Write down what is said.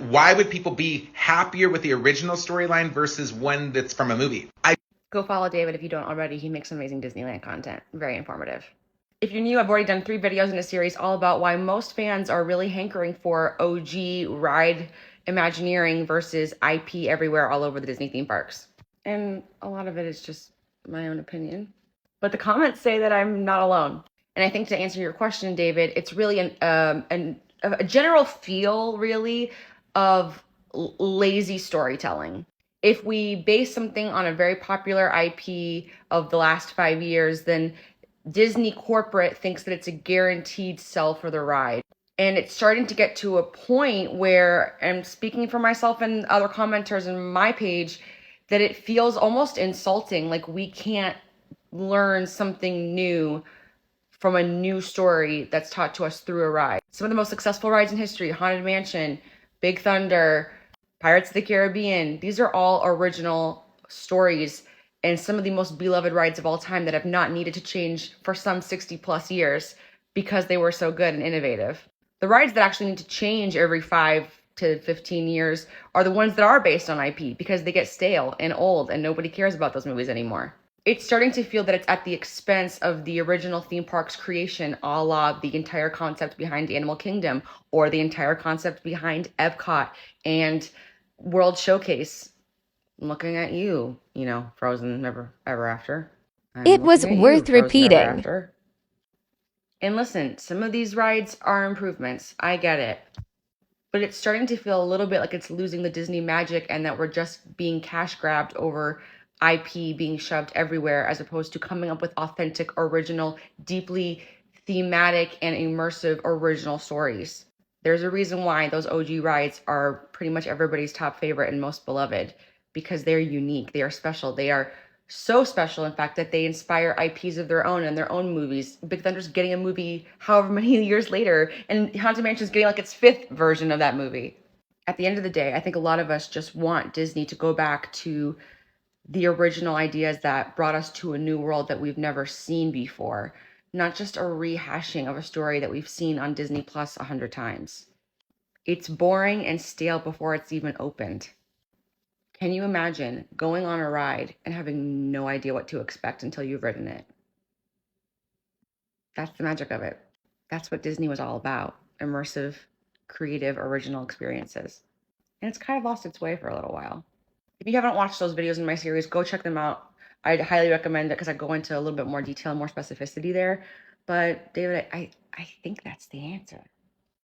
Why would people be happier with the original storyline versus one that's from a movie? Go follow David if you don't already. He makes amazing Disneyland content. Very informative. If you're new, I've already done 3 videos in a series all about why most fans are really hankering for OG ride Imagineering versus IP everywhere all over the Disney theme parks. And a lot of it is just my own opinion. But the comments say that I'm not alone. And I think to answer your question, David, it's really a general feel, really, of lazy storytelling. If we base something on a very popular IP of the last 5 years, then Disney corporate thinks that it's a guaranteed sell for the ride. And it's starting to get to a point where, and speaking for myself and other commenters in my page, that it feels almost insulting. Like we can't learn something new from a new story that's taught to us through a ride. Some of the most successful rides in history, Haunted Mansion, Big Thunder, Pirates of the Caribbean, these are all original stories and some of the most beloved rides of all time that have not needed to change for some 60 plus years because they were so good and innovative. The rides that actually need to change every 5 to 15 years are the ones that are based on IP because they get stale and old and nobody cares about those movies anymore. It's starting to feel that it's at the expense of the original theme park's creation, a la the entire concept behind Animal Kingdom or the entire concept behind Epcot and World Showcase. I'm looking at you, Frozen Never Ever After. I'm It was looking at you, worth Frozen Ever repeating. After. And listen, some of these rides are improvements. I get it. But it's starting to feel a little bit like it's losing the Disney magic and that we're just being cash grabbed over IP being shoved everywhere as opposed to coming up with authentic, original, deeply thematic and immersive original stories. There's a reason why those OG rides are pretty much everybody's top favorite and most beloved because they're unique, they are special, they are so special, in fact, that they inspire IPs of their own and their own movies. Big Thunder's getting a movie however many years later, and Haunted Mansion's getting like its 5th version of that movie. At the end of the day, I think a lot of us just want Disney to go back to the original ideas that brought us to a new world that we've never seen before, not just a rehashing of a story that we've seen on Disney Plus 100 times. It's boring and stale before it's even opened. Can you imagine going on a ride and having no idea what to expect until you've ridden it? That's the magic of it. That's what Disney was all about. Immersive, creative, original experiences. And it's kind of lost its way for a little while. If you haven't watched those videos in my series, go check them out. I'd highly recommend it because I go into a little bit more detail and more specificity there. But David, I think that's the answer.